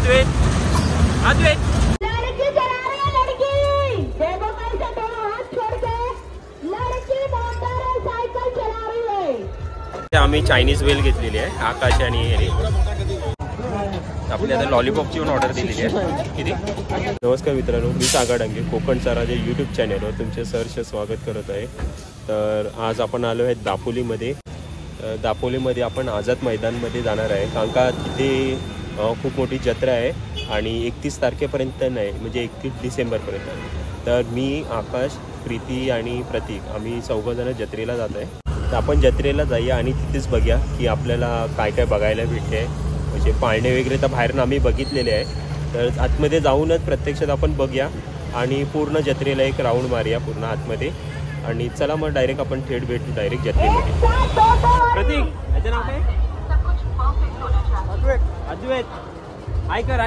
अद्वैत अद्वैत लड़की चला रही है लड़की, देखो कैसे दोनों हाथ छोड़ के लड़की मोटरसाइकिल चला रही है। आम्ही चायनीज वेल घेतलेली आहे आकाश आणि हेरी. आपली आता लॉलीपॉपची पण ऑर्डर दिलेली आहे. किती? नमस्कार मित्रांनो, मी सागर डांगे कोकणचा राजा यूट्यूब चॅनलवर तुमचे सहर्ष स्वागत करत आहे. तर आज आपण आलो आहे दापोलीमध्ये. दापोलीमध्ये आपण आझाद मैदानमध्ये जाणार आहे कारण का तिथे खूप मोठी जत्रा आहे आणि 31 तारखेपर्यंत नाही म्हणजे 31 डिसेंबरपर्यंत. तर मी आकाश, प्रीती आणि प्रतीक आम्ही चौघंजणं जत्रेला जात आहे. तर आपण जत्रेला जाऊया आणि तिथेच बघूया की आपल्याला काय काय बघायला भेटते. म्हणजे पाळणे वगैरे तर बाहेरून आम्ही बघितलेले आहे. तर आतमध्ये जाऊनच प्रत्यक्षात आपण बघूया आणि पूर्ण जत्रेला एक राऊंड मारूया पूर्ण आतमध्ये. आणि चला मग डायरेक्ट आपण थेट भेटू डायरेक्ट जत्रेमध्ये. प्रतीक याचं नाव काय? अद्वैत. हाय कर.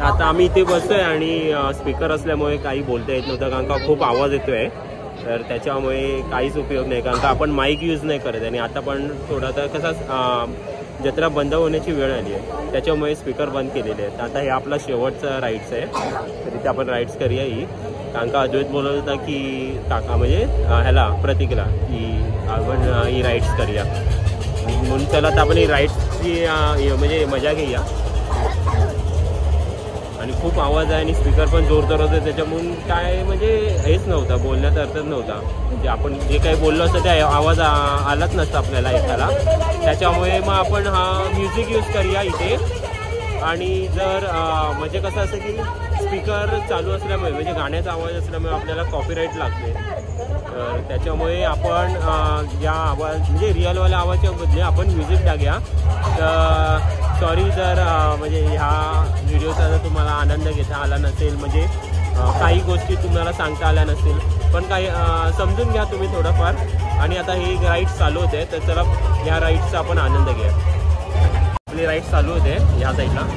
आता आम्ही इथे बसतोय आणि स्पीकर असल्यामुळे काही बोलता येत नव्हतं कारण का खूप आवाज येतोय. तर त्याच्यामुळे काहीच उपयोग नाही कारण का आपण माईक यूज नाही करत. आणि आता पण थोडा तर कसा जत्रा बंद होण्याची वेळ आली आहे त्याच्यामुळे स्पीकर बंद केलेले आहेत. आता हे आपला शेवटचा राईड्स आहे तर तिथे आपण राईड्स करूया ही. कारण का अद्वैत बोलत होता की काका म्हणजे ह्याला प्रतीकला की आपण ही राईड्स करूया म्हणून चला तर आपण ही राईड्सची म्हणजे मजा घेऊया. आणि खूप आवाज आहे आणि स्पीकर पण जोरदार होते त्याच्यामुळे काय म्हणजे हेच नव्हतं, बोलण्यात अर्थच नव्हता. म्हणजे आपण जे काही बोललो असतं ते आवाज आलाच नसतं आपल्याला ऐकायला. त्याच्यामुळे मग आपण हा म्युझिक यूज करूया इथे. आणि जर म्हणजे कसं असं की स्पीकर चालू असल्यामुळे म्हणजे गाण्याचा आवाज असल्यामुळे आपल्याला कॉपीराईट लागते. तर त्याच्यामुळे आपण या आवाज म्हणजे रिअलवाल्या आवाजाच्या बदले आपण म्युझिक टाकूया. तर सॉरी जर म्हणजे ह्या व्हिडिओचा जर तुम्हाला आनंद घेता आला नसेल म्हणजे काही गोष्टी तुम्हाला सांगता आल्या नसतील पण काही समजून घ्या तुम्ही थोडंफार. आणि आता हे राईड्स चालू होते तर चला या राईड्सचा आपण आनंद घ्या. आपली राईड्स चालू होते ह्या साईडला.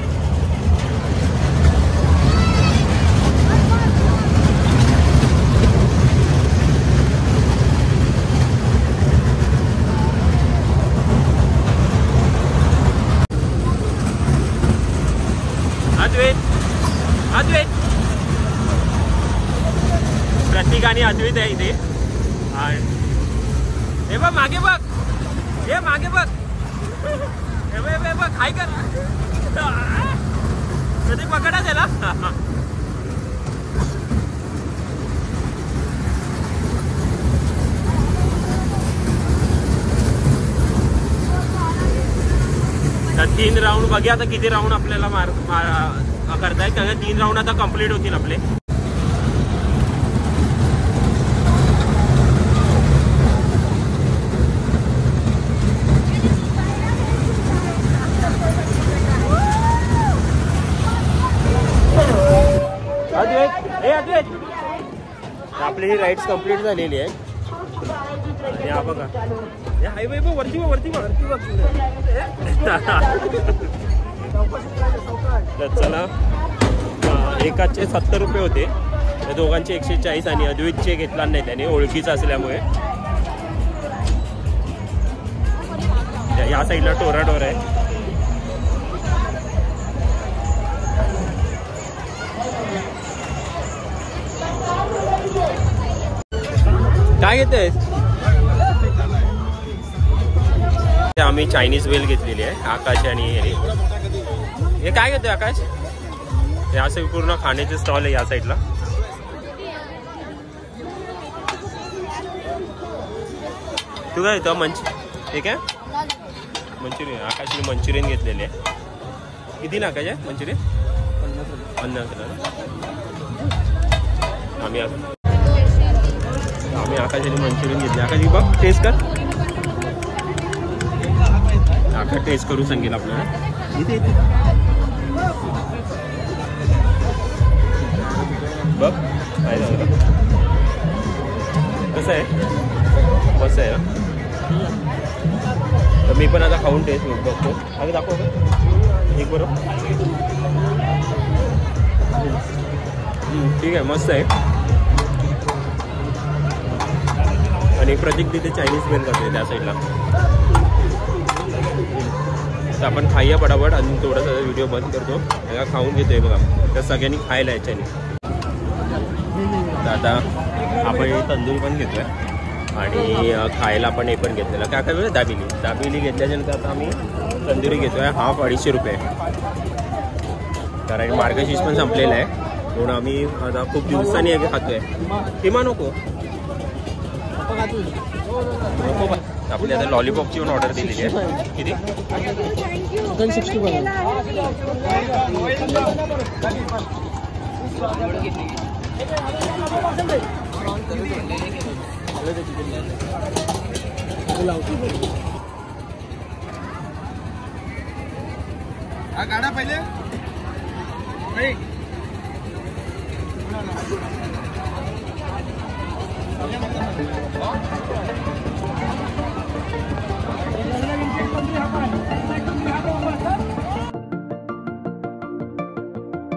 अद्वैत प्रतीक आणि अद्वैत आहे इथे. हे बघ मागे बघ, हे मागे बघ, हे बघ हाय कर. प्रतीक पकडा त्याला. तर 3 राऊंड बघूया आता किती राऊंड आपल्याला करताय कारण 3 राऊंड आता कंप्लीट होतील आपले. अद्वैत आपली ही राईड्स कंप्लीट झालेली आहे. आणि हा बघा हायवे वरती बघ. चला एकाचे 70 रुपये होते त्या दोघांचे 140 आणि अद्वैतचे घेतला नाही त्याने ओळखीचा असल्यामुळे. या साईडला टोराडोर आहे. काय घेतोय? आम्ही चायनीज वेल घेतलेली आहे आकाश आणि हे काय घेतोय आकाश? हे असं पूर्ण खाण्याचे स्टॉल आहे या साईडला. तू काय घेतो? हे काय मंचुरियन. आकाशने मंचुरियन घेतलेले आहे. किती ना आकाश आहे मंचुरियन? 50 आम्ही आकाशाने मंचुरियन घेतले. आकाश बघ टेस्ट कर. आकाश टेस्ट करू सांगेल आपल्याला. इथे बघ काय झालं कसं आहे मस्त आहे ना. तर मी पण आता खाऊन टेस्ट बघतो. अगं दाखव एक बरोबर. ठीक आहे मस्त आहे. आणि प्रतीक तिथे चायनीज वेल करते त्या साईडला. तर आपण खाऊया पटापट आणि थोडासा व्हिडिओ बंद करतो. याला खाऊन घेतोय बघा. तर सगळ्यांनी खायला याच्याने. तर आता आपण तंदूरी पण घेतोय आणि खायला पण हे पण घेतलेलं. काय काय वेळ दाबिली घेतल्याच्यानंतर आता आम्ही तंदुरी घेतोय. हाफ 250 रुपये. कारण मार्गशीर्ष पण संपलेला आहे म्हणून आम्ही आता खूप दिवसांनी खातोय. किंवा नको आपली आता लॉलीपॉपची पण ऑर्डर दिलेली आहे. किती? गाडा पहिले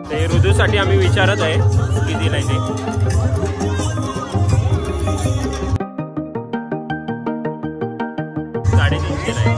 ते ऋतूसाठी आम्ही विचारत आहे किती नाही ते. 350 आहे.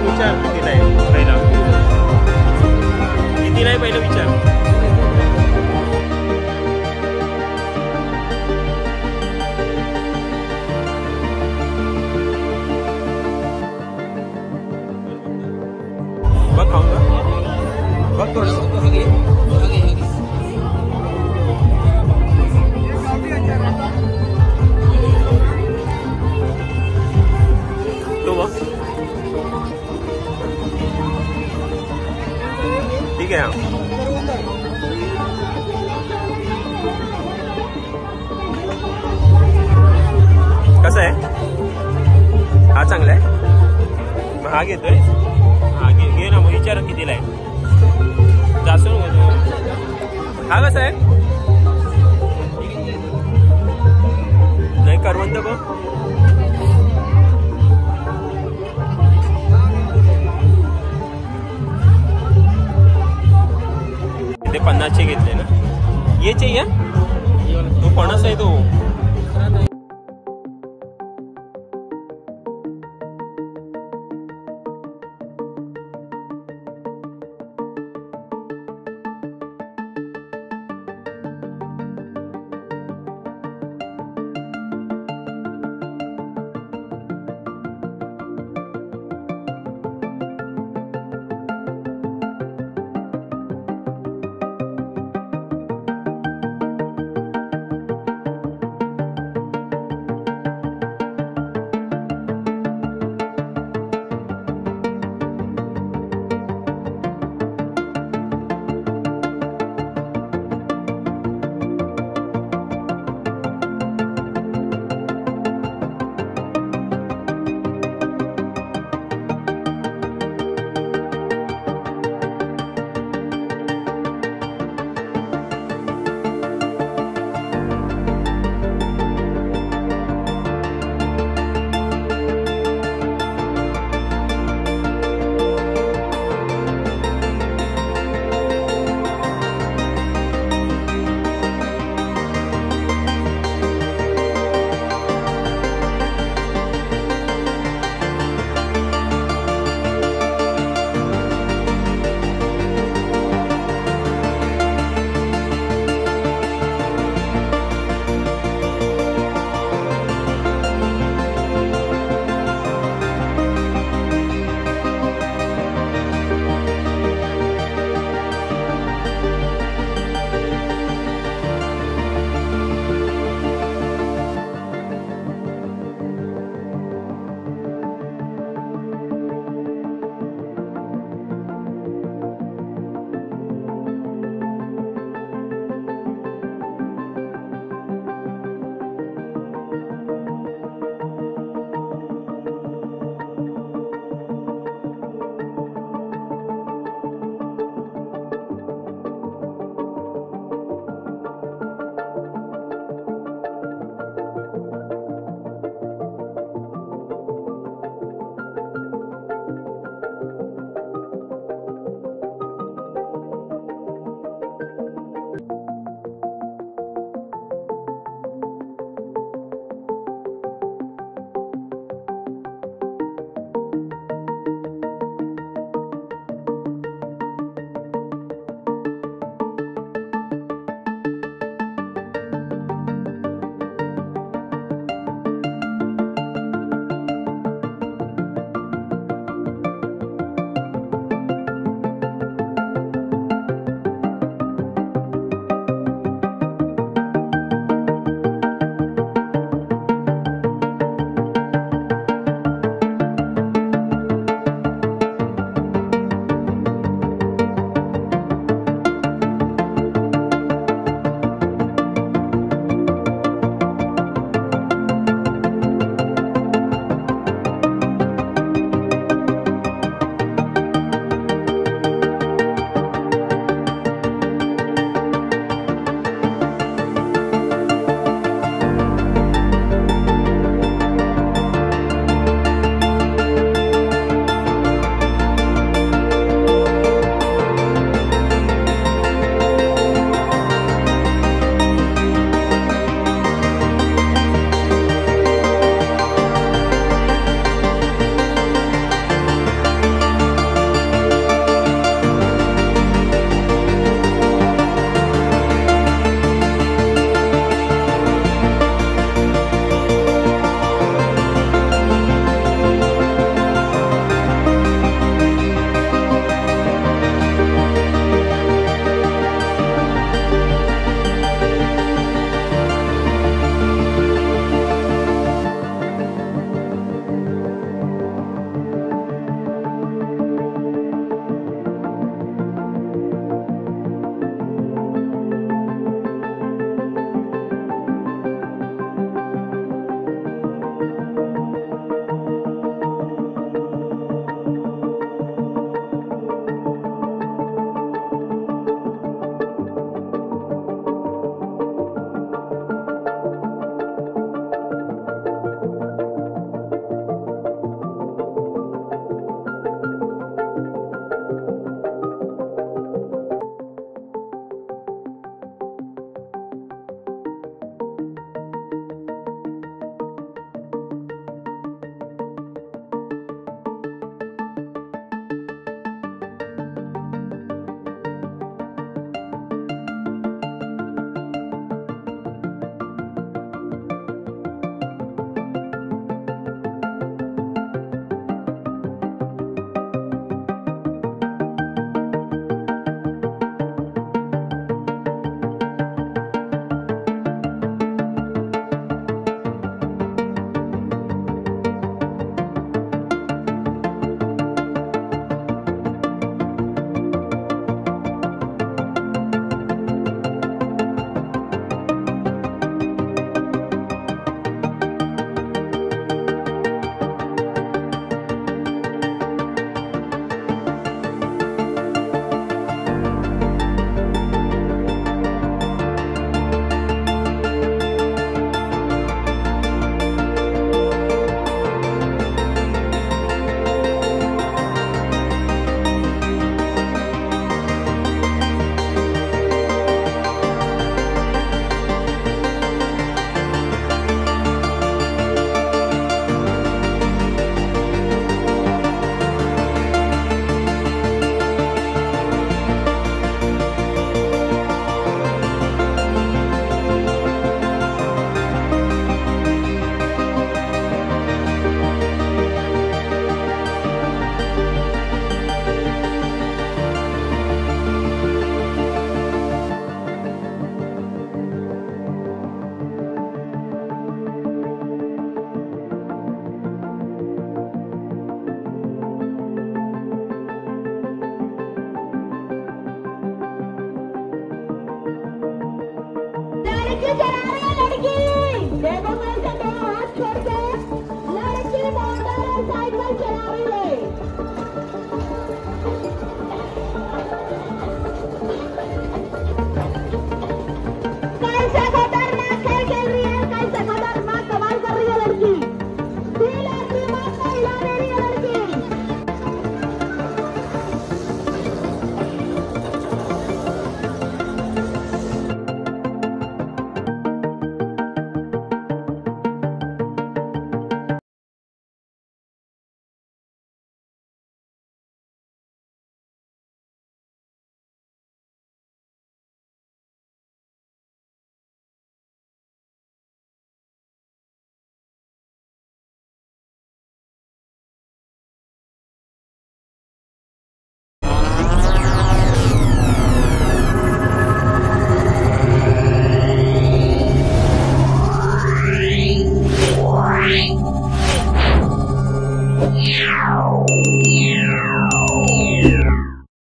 विचार किती नाही पहिला. किती नाही पहिलं विचार. बघ खाऊन बघ थोडं. तो बघ ठीक आहे. कसं आहे? हा चांगला आहे. मग हा घेतोय. हा घे ना. मग विचार कितीला आहे. जास्त घेतो. हा कसा आहे? नाही करवंद बघ. ते 50चे घेतले ना. ये चाहिए तो फणस आहे तो.